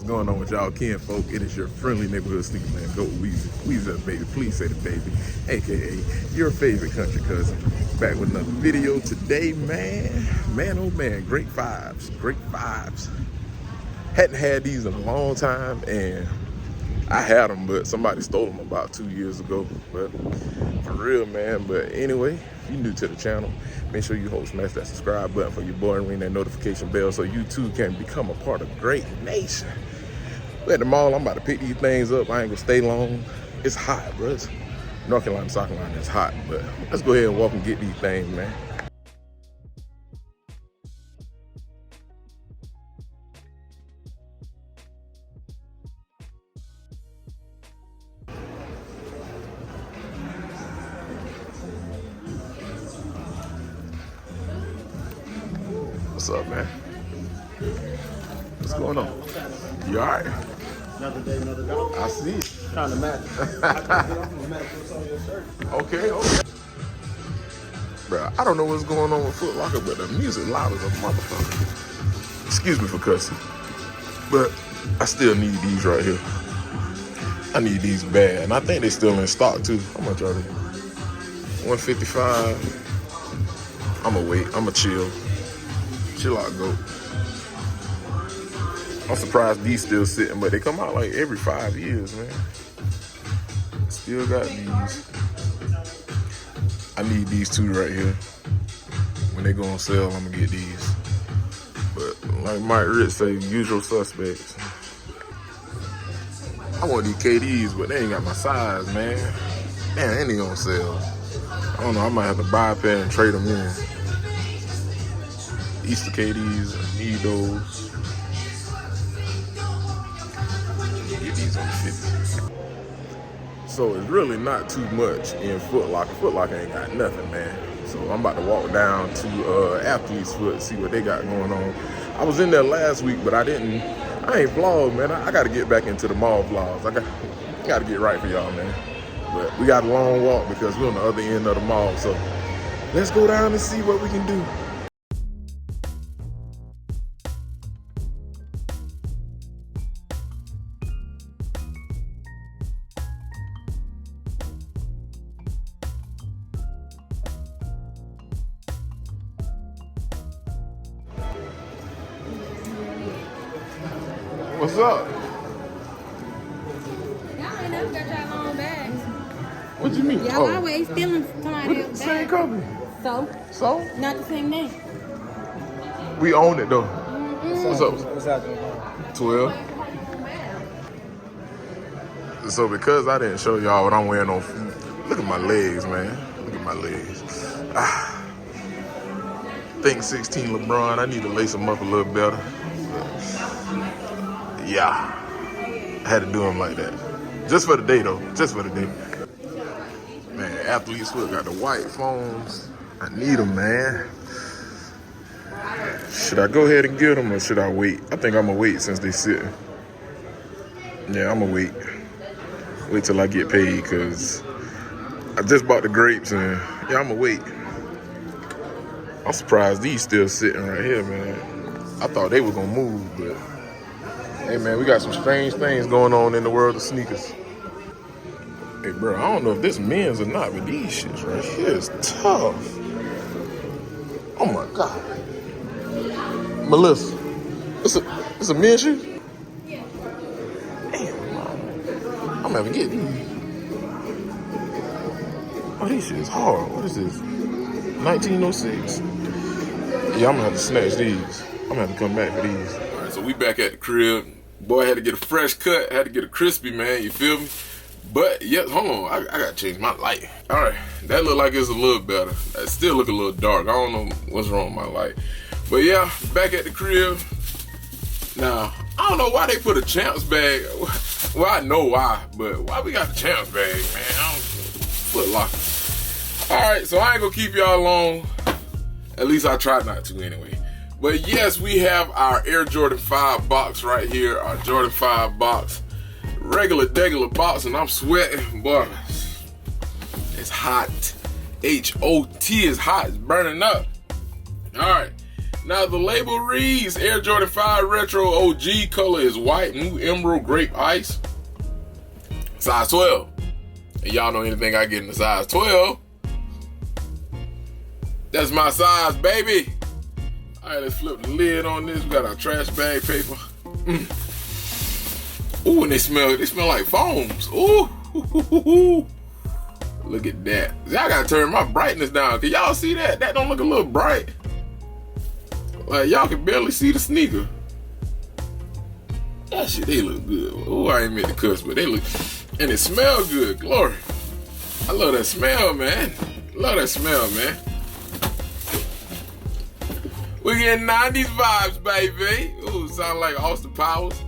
going on with y'all kinfolk? It is your friendly neighborhood sneaker man, Go Weezy. Weezy, baby, please say the baby, aka your favorite country cousin. Back with another video today, man. Man, oh man, great vibes, great vibes. Hadn't had these in a long time, and I had them, but somebody stole them about 2 years ago. But for real, man. But anyway, if you're new to the channel, make sure you smash that subscribe button for your boy and ring that notification bell so you too can become a part of Great Nation. We're at the mall. I'm about to pick these things up. I ain't gonna stay long. It's hot, bro. It's North Carolina, South Carolina, it's hot. But let's go ahead and walk and get these things, man. What's up, man? What's going on? You all right? Another day, another dollar. I see it. Trying to match. What's on your shirt? Okay. Bro, I don't know what's going on with Foot Locker, but the music loud as a motherfucker. Excuse me for cussing, but I still need these right here. I need these bad, and I think they still in stock too. How much are they? $155. I'ma wait. I'ma chill. Chill out, go. I'm surprised these still sitting, but they come out like every 5 years, man. Still got these. I need these two right here. When they go on sale, I'm gonna get these. But like Mike Rich say, usual suspects. I want these KDs, but they ain't got my size, man. Damn, they ain't on sale. I don't know, I might have to buy a pair and trade them in. Easter KDs, I need those. Get these on 50. So it's really not too much in Foot Locker. Foot Locker ain't got nothing, man. So I'm about to walk down to Athlete's Foot and see what they got going on. I was in there last week, but I ain't vlogged, man. I gotta get back into the mall vlogs. I gotta get right for y'all, man. But we got a long walk because we're on the other end of the mall. So let's go down and see what we can do. What's up? Y'all ain't never got y'all long bags. What you mean? Y'all always stealing somebody else's Same bag. company. So? Not the same name. We own it though. What's up? What's happening? 12. So because I didn't show y'all what I'm wearing on feet, look at my legs, man. Look at my legs. Think 16 LeBron. I need to lace them up a little better. Yeah, I had to do them like that. Just for the day though, just for the day. Man, Athlete's Foot got the white foams. I need them, man. Should I go ahead and get them or should I wait? I think I'm gonna wait since they sitting. Yeah, I'm gonna wait. Wait till I get paid, cause I just bought the grapes and yeah, I'm gonna wait. I'm surprised these still sitting right here, man. I thought they were gonna move, but hey man, we got some strange things going on in the world of sneakers. Hey bro, I don't know if this men's or not, but these shits right here is tough. Oh my God. Melissa, it's a men's shoe? Yeah. Damn, I'm gonna have to get these. Oh, these shits hard. What is this? 1906. Yeah, I'm gonna have to snatch these. I'm gonna have to come back for these. All right, so we back at the crib. Boy, I had to get a fresh cut. I had to get a crispy, man. You feel me? But, yeah, hold on. I gotta change my light. All right, that look like it's a little better. That still look a little dark. I don't know what's wrong with my light. But, yeah, back at the crib. Now, I don't know why they put a Champs bag. Well, I know why, but why we got the Champs bag, man? I don't Foot Locker. All right, so I ain't gonna keep y'all long. At least I try not to anyway. But yes, we have our Air Jordan 5 box right here. Our Jordan 5 box. Regular box, and I'm sweating, boy. It's hot. H-O-T is hot. It's burning up. All right. Now the label reads Air Jordan 5 Retro OG, color is white, new emerald grape ice, size 12. And y'all know anything I get in the size 12, that's my size, baby. All right, let's flip the lid on this. We got our trash bag paper. Ooh, and they smell like foams. Ooh. Look at that. I gotta turn my brightness down. Can y'all see that? That don't look a little bright. Like y'all can barely see the sneaker. That shit, they look good. Ooh, I ain't meant to cuss, but they look, and it smell good. Glory. I love that smell, man. Love that smell, man. We getting 90s vibes, baby. Ooh, sound like Austin Powers.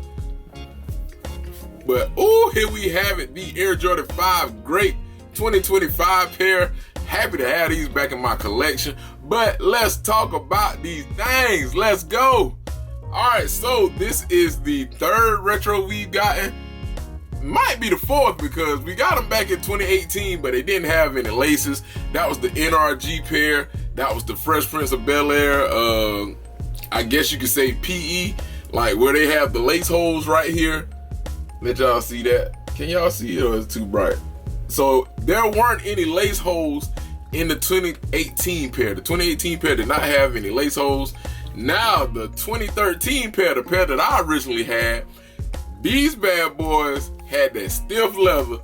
But ooh, here we have it, the Air Jordan 5 Grape 2025 pair. Happy to have these back in my collection. But let's talk about these things. Let's go. All right, so this is the third retro we've gotten. Might be the fourth because we got them back in 2018, but they didn't have any laces. That was the NRG pair. That was the Fresh Prince of Bel-Air. I guess you could say PE, like where they have the lace holes right here. Let y'all see that. Can y'all see it or is it too bright? So there weren't any lace holes in the 2018 pair. The 2018 pair did not have any lace holes. Now the 2013 pair, the pair that I originally had, these bad boys had that stiff leather.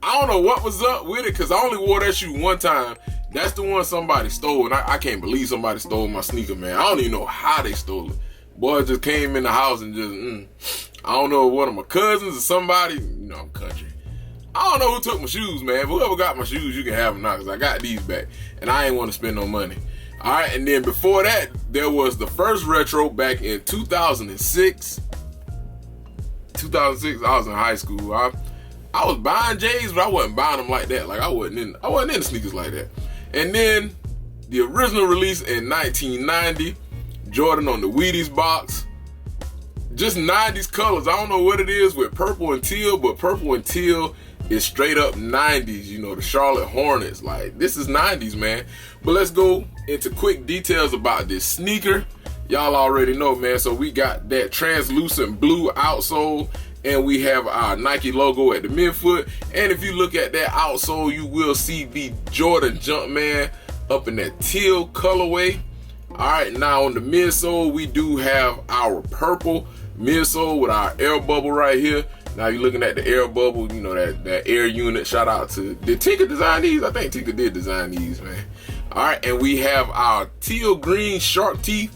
I don't know what was up with it because I only wore that shoe one time. That's the one somebody stole, and I can't believe somebody stole my sneaker, man. I don't even know how they stole it. Boy just came in the house and just, I don't know if one of my cousins or somebody, you know, I'm country. I don't know who took my shoes, man. Whoever got my shoes, you can have them now because I got these back, and I ain't want to spend no money. All right, and then before that, there was the first retro back in 2006. 2006, I was in high school. I was buying J's, but I wasn't buying them like that. Like I wasn't in sneakers like that. And then the original release in 1990, Jordan on the Wheaties box. Just 90s colors. I don't know what it is with purple and teal, but purple and teal is straight up 90s. You know, the Charlotte Hornets. Like, this is 90s, man. But let's go into quick details about this sneaker. Y'all already know, man. So we got that translucent blue outsole, and we have our Nike logo at the midfoot. And if you look at that outsole, you will see the Jordan Jumpman up in that teal colorway. All right, now on the midsole, we do have our purple midsole with our air bubble right here. Now you're looking at the air bubble, you know, that air unit. Shout out to, did Tinker design these? I think Tinker did design these, man. All right, and we have our teal green shark teeth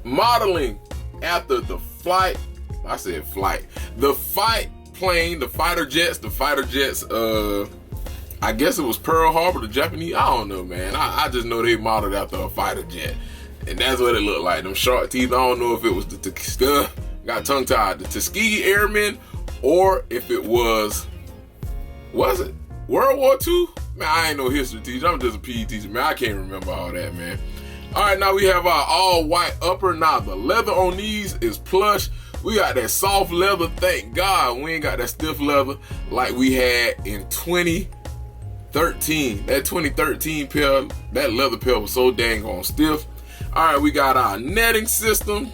modeling after the flight. I said flight. The fight plane, the fighter jets, I guess it was Pearl Harbor, the Japanese. I don't know, man. I just know they modeled after a fighter jet. And that's what it looked like. Them shark teeth. I don't know if it was the got tongue tied, the Tuskegee Airmen, or if it was it World War II? Man, I ain't no history teacher. I'm just a PE teacher, man. I can't remember all that, man. All right, now we have our all white upper. Now the leather on these is plush. We got that soft leather. Thank God we ain't got that stiff leather like we had in 2013. That 2013 pair, that leather pair was so dang on stiff. All right, we got our netting system.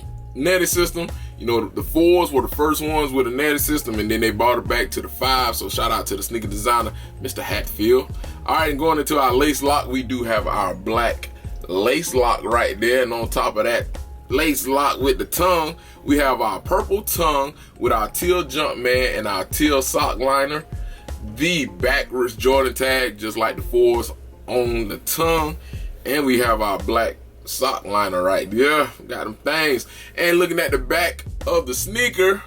You know, the 4s were the first ones with a netting system, and then they brought it back to the 5. So shout out to the sneaker designer, Mr. Hatfield. All right, and going into our lace lock, we do have our black lace lock right there, and on top of that lace lock with the tongue, we have our purple tongue with our teal Jumpman and our teal sock liner. The backwards Jordan tag, just like the 4s on the tongue, and we have our black sock liner right there. Got them things. And looking at the back of the sneaker,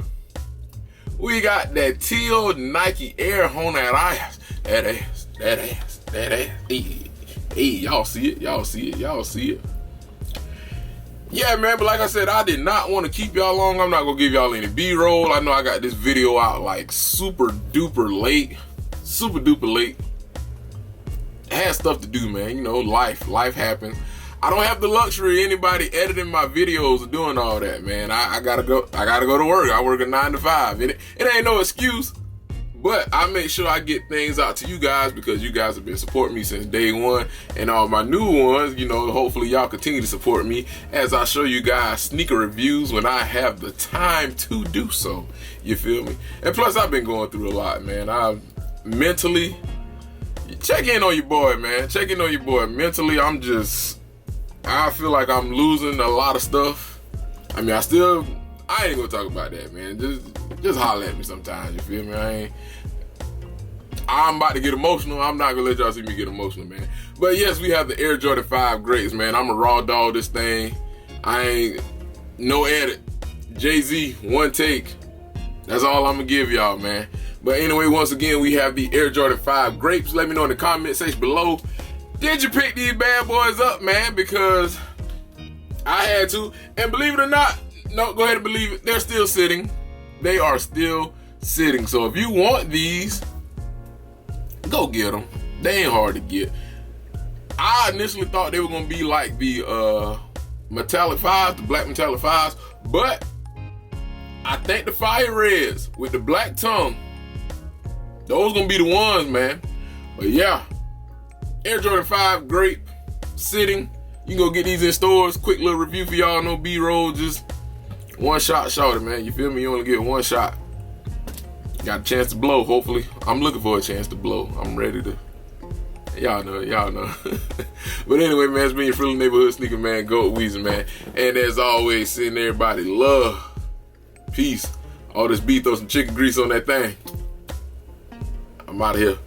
we got that teal Nike Air on that ass. That ass. Hey, y'all see it? Yeah, man, but like I said, I did not want to keep y'all long. I'm not gonna give y'all any B-roll. I know I got this video out like super duper late. I had stuff to do, man. You know, life happens. I don't have the luxury of anybody editing my videos or doing all that, man. I gotta go to work. I work a 9 to 5. It ain't no excuse, But I make sure I get things out to you guys because you guys have been supporting me since day one. And all my new ones, you know, hopefully y'all continue to support me as I show you guys sneaker reviews when I have the time to do so. You feel me? And plus, I've been going through a lot, man. I mentally, check in on your boy, man. Check in on your boy. Mentally, I feel like I'm losing a lot of stuff. I mean, I ain't gonna talk about that, man. Just holler at me sometimes, you feel me? I'm about to get emotional. I'm not gonna let y'all see me get emotional, man. But yes, we have the Air Jordan 5 Grapes, man. I'm a raw dog this thing. I ain't no edit. Jay-Z, one take. That's all I'm gonna give y'all, man. But anyway, once again, we have the Air Jordan 5 Grapes. Let me know in the comment section below. Did you pick these bad boys up, man? Because I had to. And believe it or not, no, go ahead and believe it. They're still sitting. They are still sitting. So if you want these, go get them. They ain't hard to get. I initially thought they were going to be like the metallic 5s, the black metallic 5s. But I think the fire reds with the black tongue, those going to be the ones, man. But yeah, Air Jordan 5 Grape sitting. You can go get these in stores. Quick little review for y'all. No B-roll, just one shot shorty, man. You feel me? You only get one shot. Got a chance to blow, hopefully. I'm looking for a chance to blow. I'm ready to. Y'all know. But anyway, man, it's been your friendly neighborhood sneaker man, Goat Weezy, man. And as always, sending everybody love, peace. All this beef, throw some chicken grease on that thing. I'm out of here.